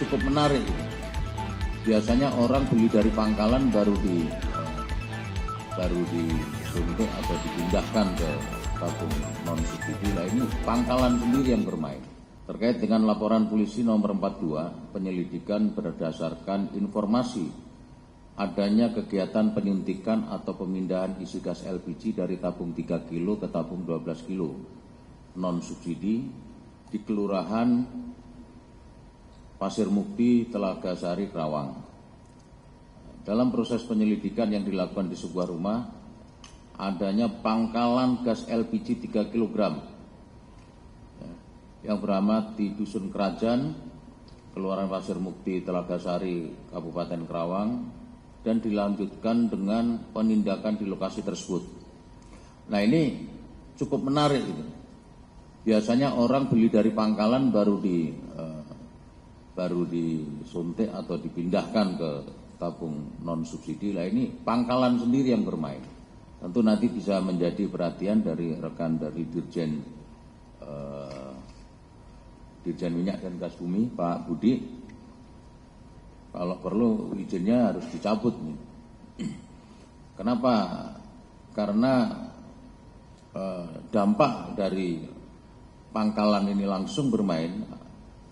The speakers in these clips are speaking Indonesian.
cukup menarik. Biasanya orang beli dari pangkalan baru disuntik atau dipindahkan ke tabung non subsidi. Nah, ini pangkalan sendiri yang bermain. Terkait dengan laporan polisi nomor 42, penyelidikan berdasarkan informasi adanya kegiatan penyuntikan atau pemindahan isi gas LPG dari tabung 3 kilo ke tabung 12 kilo non subsidi di Kelurahan Pasir Mukti, Telaga Sari, Kerawang. Dalam proses penyelidikan yang dilakukan di sebuah rumah, adanya pangkalan gas LPG 3 kg yang beramat di Dusun Kerajaan, Kelurahan Pasir Mukti, Telaga Sari, Kabupaten Kerawang, dan dilanjutkan dengan penindakan di lokasi tersebut. Nah, ini cukup menarik itu. Biasanya orang beli dari pangkalan baru disuntik atau dipindahkan ke tabung non subsidi. Nah, ini pangkalan sendiri yang bermain. Tentu nanti bisa menjadi perhatian dari rekan dari Dirjen Minyak dan Gas Bumi, Pak Budi. Kalau perlu izinnya harus dicabut nih. Kenapa? Karena dampak dari pangkalan ini langsung bermain,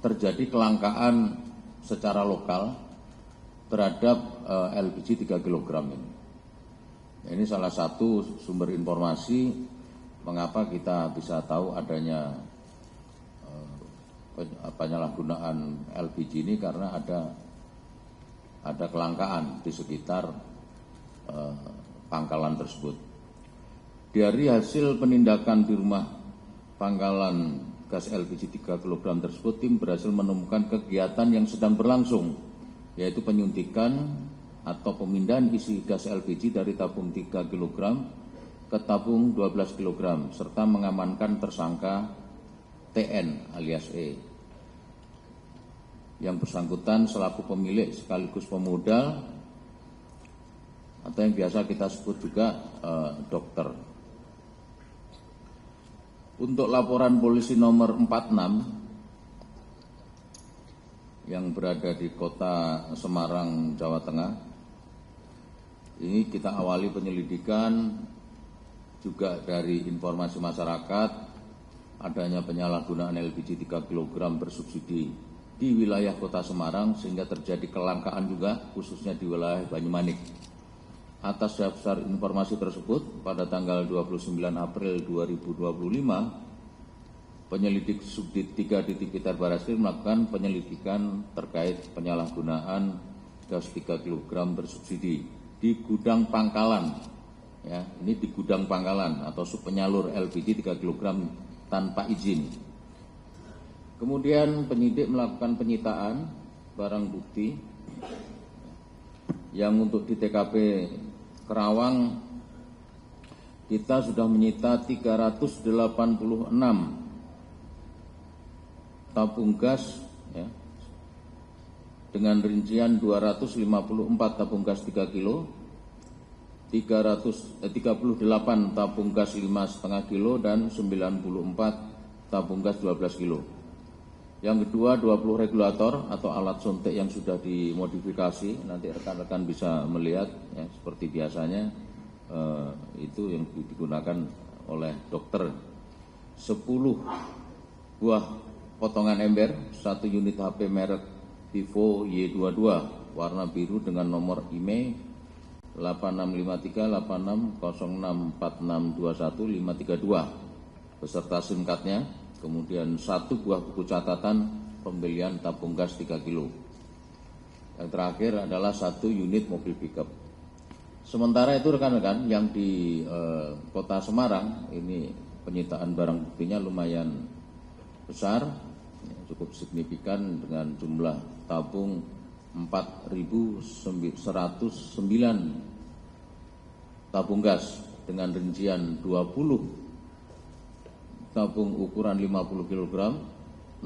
terjadi kelangkaan secara lokal terhadap LPG 3 kg ini. Ini salah satu sumber informasi mengapa kita bisa tahu adanya penyalahgunaan LPG ini, karena ada kelangkaan di sekitar pangkalan tersebut. Dari hasil penindakan di rumah pangkalan gas LPG 3 kg tersebut, tim berhasil menemukan kegiatan yang sedang berlangsung, yaitu penyuntikan atau pemindahan isi gas LPG dari tabung 3 kg ke tabung 12 kg, serta mengamankan tersangka TN alias E, yang bersangkutan selaku pemilik sekaligus pemodal atau yang biasa kita sebut juga dokter. Untuk laporan polisi nomor 46 yang berada di Kota Semarang, Jawa Tengah, ini kita awali penyelidikan juga dari informasi masyarakat adanya penyalahgunaan LPG 3 kg bersubsidi di wilayah Kota Semarang, sehingga terjadi kelangkaan juga khususnya di wilayah Banyumanik. Atas dasar informasi tersebut, pada tanggal 29 April 2025, penyelidik Subdit 3 di Tipiter Barreskrim melakukan penyelidikan terkait penyalahgunaan gas 3 kg bersubsidi di gudang pangkalan. Ya, ini di gudang pangkalan atau subpenyalur LPG 3 kg tanpa izin. Kemudian penyidik melakukan penyitaan barang bukti yang untuk di TKP Kerawang kita sudah menyita 386 tabung gas, ya, dengan rincian 254 tabung gas 3 kilo, 38 tabung gas 5,5 kilo, dan 94 tabung gas 12 kilo. Yang kedua, 20 regulator atau alat suntik yang sudah dimodifikasi. Nanti rekan-rekan bisa melihat, ya, seperti biasanya itu yang digunakan oleh dokter. 10 buah potongan ember, 1 unit HP merek Vivo Y22 warna biru dengan nomor IMEI 865386464621 beserta SIM card-nya. Kemudian 1 buah buku catatan pembelian tabung gas 3 kilo. Yang terakhir adalah 1 unit mobil pickup. Sementara itu rekan-rekan yang di Kota Semarang, ini penyitaan barang buktinya lumayan besar, cukup signifikan dengan jumlah tabung 4.109 tabung gas dengan rincian 20 tabung ukuran 50 kg,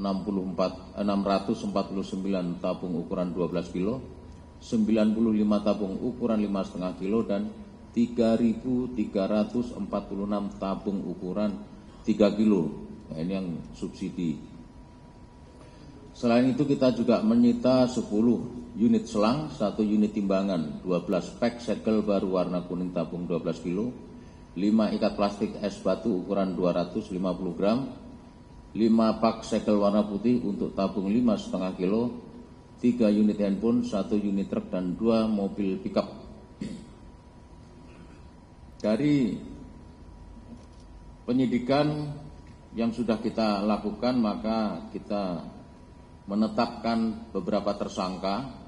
649 tabung ukuran 12 kg, 95 tabung ukuran 5,5 kg, dan 3.346 tabung ukuran 3 kg. Nah, ini yang subsidi. Selain itu kita juga menyita 10 unit selang, 1 unit timbangan, 12 pak segel baru warna kuning tabung 12 kilo, 5 ikat plastik es batu ukuran 250 gram, 5 pak segel warna putih untuk tabung 5,5 kilo, 3 unit handphone, 1 unit truk, dan 2 mobil pickup. Dari penyidikan yang sudah kita lakukan, maka kita menetapkan beberapa tersangka.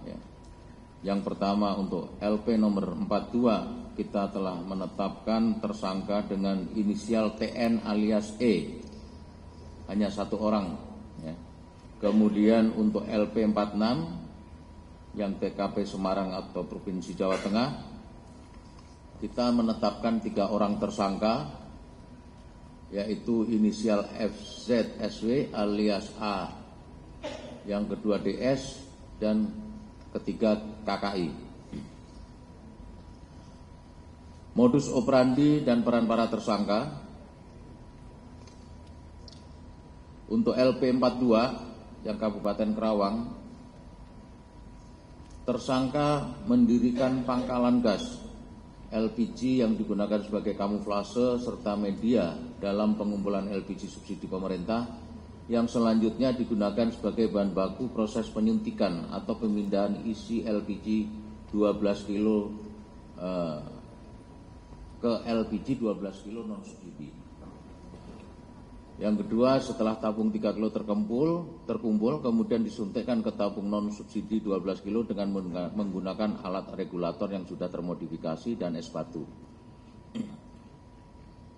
Yang pertama untuk LP nomor 42, kita telah menetapkan tersangka dengan inisial TN alias E, hanya 1 orang. Kemudian untuk LP 46 yang TKP Semarang atau Provinsi Jawa Tengah, kita menetapkan 3 orang tersangka, yaitu inisial FZSW alias A, yang kedua DS, dan ketiga KKI. Modus operandi dan peran para tersangka. Untuk LP 42 yang Kabupaten Kerawang, tersangka mendirikan pangkalan gas LPG yang digunakan sebagai kamuflase serta media dalam pengumpulan LPG subsidi pemerintah, yang selanjutnya digunakan sebagai bahan baku proses penyuntikan atau pemindahan isi LPG 12 kilo ke LPG 12 kilo non subsidi. Yang kedua, setelah tabung 3 kilo terkumpul, kemudian disuntikkan ke tabung non subsidi 12 kilo dengan menggunakan alat regulator yang sudah termodifikasi dan es batu.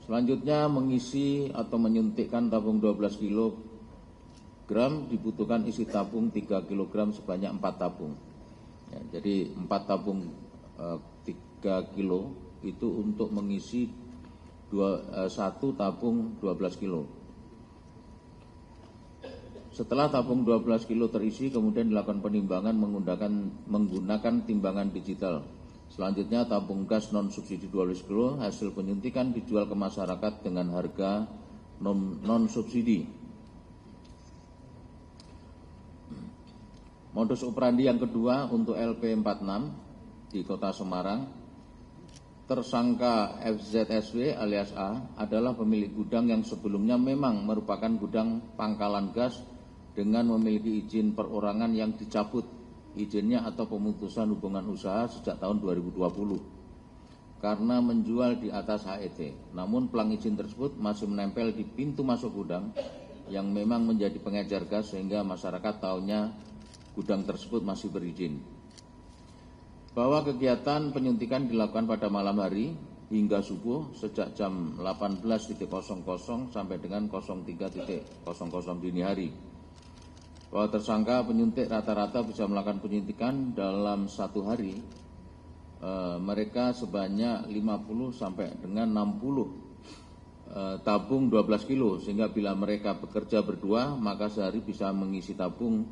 Selanjutnya, mengisi atau menyuntikkan tabung 12 kg, dibutuhkan isi tabung 3 kg sebanyak 4 tabung. Jadi 4 tabung 3 kilo itu untuk mengisi 1 tabung 12 kilo. Setelah tabung 12 kilo terisi, kemudian dilakukan penimbangan menggunakan timbangan digital. Selanjutnya tabung gas non subsidi 12 kilo hasil penyuntikan dijual ke masyarakat dengan harga non subsidi. Modus operandi yang kedua untuk LP 46 di Kota Semarang, tersangka FZSW alias A adalah pemilik gudang yang sebelumnya memang merupakan gudang pangkalan gas dengan memiliki izin perorangan yang dicabut izinnya atau pemutusan hubungan usaha sejak tahun 2020 karena menjual di atas HET. Namun pelang izin tersebut masih menempel di pintu masuk gudang yang memang menjadi pengejar gas sehingga masyarakat tahunya gudang tersebut masih berizin. Bahwa kegiatan penyuntikan dilakukan pada malam hari hingga subuh sejak jam 18.00 sampai dengan 03.00 dini hari. Bahwa tersangka penyuntik rata-rata bisa melakukan penyuntikan dalam 1 hari mereka sebanyak 50 sampai dengan 60 tabung 12 kilo, sehingga bila mereka bekerja berdua maka sehari bisa mengisi tabung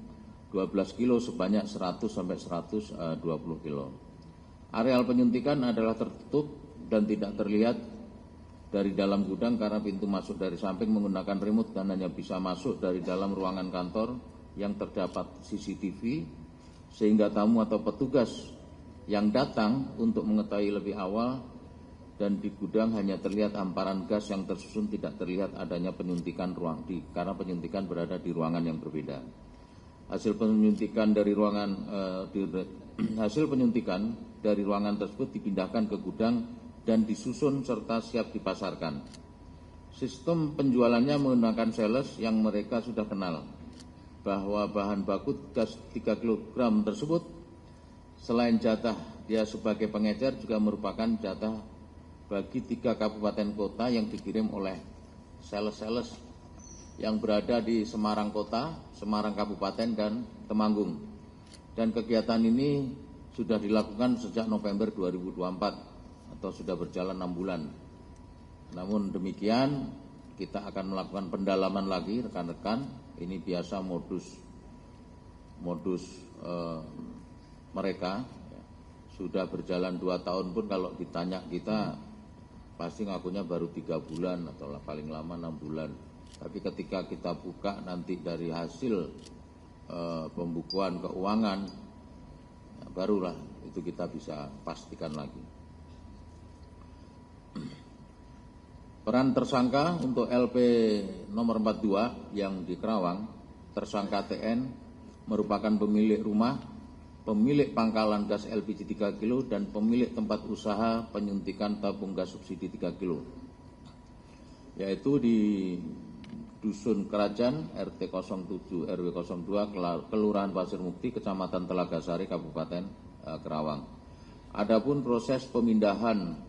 12 kilo sebanyak 100 sampai 120 kilo. Areal penyuntikan adalah tertutup dan tidak terlihat dari dalam gudang karena pintu masuk dari samping menggunakan remote dan hanya bisa masuk dari dalam ruangan kantor yang terdapat CCTV, sehingga tamu atau petugas yang datang untuk mengetahui lebih awal dan di gudang hanya terlihat hamparan gas yang tersusun, tidak terlihat adanya penyuntikan karena penyuntikan berada di ruangan yang berbeda. Hasil penyuntikan dari ruangan tersebut dipindahkan ke gudang dan disusun serta siap dipasarkan. Sistem penjualannya menggunakan sales yang mereka sudah kenal, bahwa bahan baku gas 3 kg tersebut selain jatah dia sebagai pengecer juga merupakan jatah bagi 3 kabupaten kota yang dikirim oleh sales-sales yang berada di Semarang Kota, Semarang Kabupaten, dan Temanggung. Dan kegiatan ini sudah dilakukan sejak November 2024 atau sudah berjalan 6 bulan. Namun demikian kita akan melakukan pendalaman lagi rekan-rekan. Ini biasa modus mereka. Sudah berjalan 2 tahun pun kalau ditanya kita pasti ngakunya baru 3 bulan atau paling lama 6 bulan. Tapi ketika kita buka nanti dari hasil pembukuan keuangan, barulah itu kita bisa pastikan lagi. Peran tersangka untuk LP nomor 42 yang di Kerawang, tersangka TN merupakan pemilik rumah, pemilik pangkalan gas LPG 3 kilo, dan pemilik tempat usaha penyuntikan tabung gas subsidi 3 kilo, yaitu di Dusun Kerajaan, RT 07 RW 02, Kelurahan Pasir Mukti, Kecamatan Telaga Sari, Kabupaten Kerawang. Adapun proses pemindahan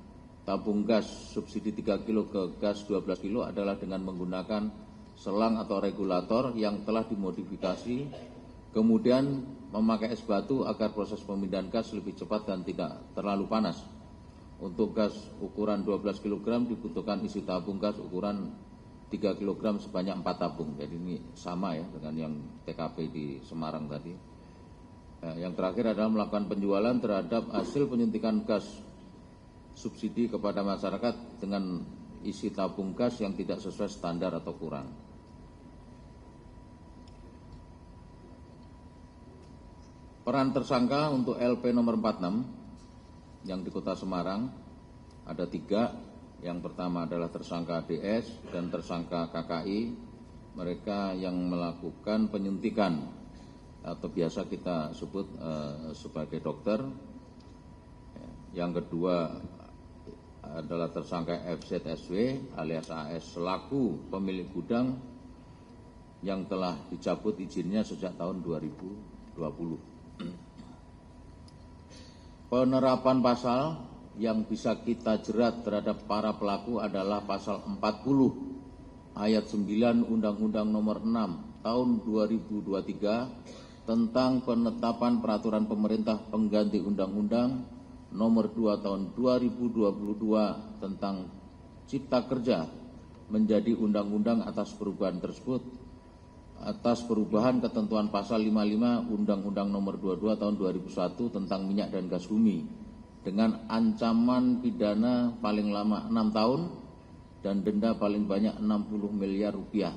tabung gas subsidi 3 kilo ke gas 12 kilo adalah dengan menggunakan selang atau regulator yang telah dimodifikasi, kemudian memakai es batu agar proses pemindahan gas lebih cepat dan tidak terlalu panas. Untuk gas ukuran 12 kg dibutuhkan isi tabung gas ukuran 3 kg sebanyak 4 tabung. Jadi ini sama ya dengan yang TKP di Semarang tadi. Yang terakhir adalah melakukan penjualan terhadap hasil penyuntikan gas subsidi kepada masyarakat dengan isi tabung gas yang tidak sesuai standar atau kurang. Peran tersangka untuk LP nomor 46 yang di Kota Semarang ada 3. Yang pertama adalah tersangka DS dan tersangka KKI. Mereka yang melakukan penyuntikan atau biasa kita sebut sebagai dokter. Yang kedua adalah tersangka FZSW alias AS selaku pemilik gudang yang telah dicabut izinnya sejak tahun 2020. Penerapan pasal yang bisa kita jerat terhadap para pelaku adalah pasal 40 ayat 9 Undang-Undang nomor 6 tahun 2023 tentang penetapan peraturan pemerintah pengganti Undang-Undang nomor 2 tahun 2022 tentang Cipta Kerja menjadi undang-undang atas perubahan tersebut, atas perubahan ketentuan pasal 55 Undang-Undang nomor 22 tahun 2001 tentang minyak dan gas bumi dengan ancaman pidana paling lama 6 tahun dan denda paling banyak 60 miliar rupiah.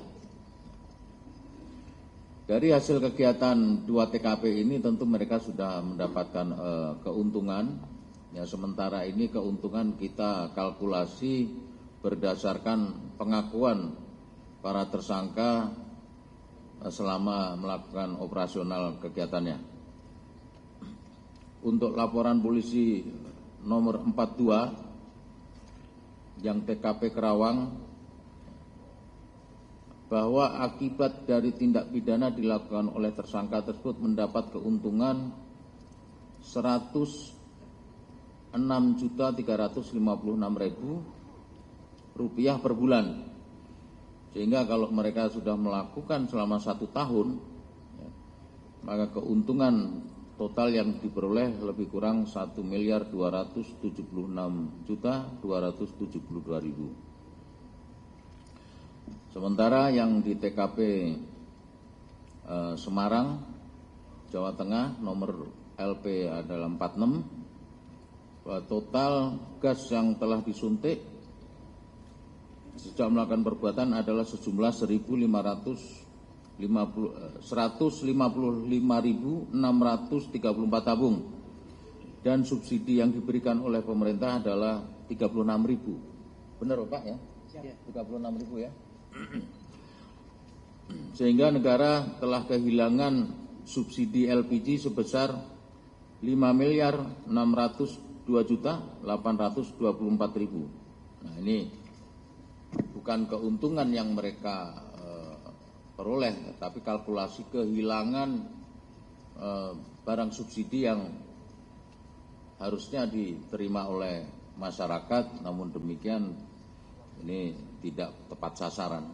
Dari hasil kegiatan 2 TKP ini tentu mereka sudah mendapatkan keuntungan. Ya, sementara ini keuntungan kita kalkulasi berdasarkan pengakuan para tersangka selama melakukan operasional kegiatannya. Untuk laporan polisi nomor 42 yang TKP Kerawang, bahwa akibat dari tindak pidana dilakukan oleh tersangka tersebut mendapat keuntungan 106.356.000 rupiah per bulan. Sehingga kalau mereka sudah melakukan selama 1 tahun, ya, maka keuntungan total yang diperoleh lebih kurang 1.276.272.000. Sementara yang di TKP Semarang, Jawa Tengah, nomor LP adalah 46. Total gas yang telah disuntik sejak melakukan perbuatan adalah sejumlah 155.634 tabung, dan subsidi yang diberikan oleh pemerintah adalah 36.000. Benar Pak ya? 36.000 ya. Sehingga negara telah kehilangan subsidi LPG sebesar 5.602.824.000. Nah, ini bukan keuntungan yang mereka peroleh, tapi kalkulasi kehilangan barang subsidi yang harusnya diterima oleh masyarakat, namun demikian ini tidak tepat sasaran.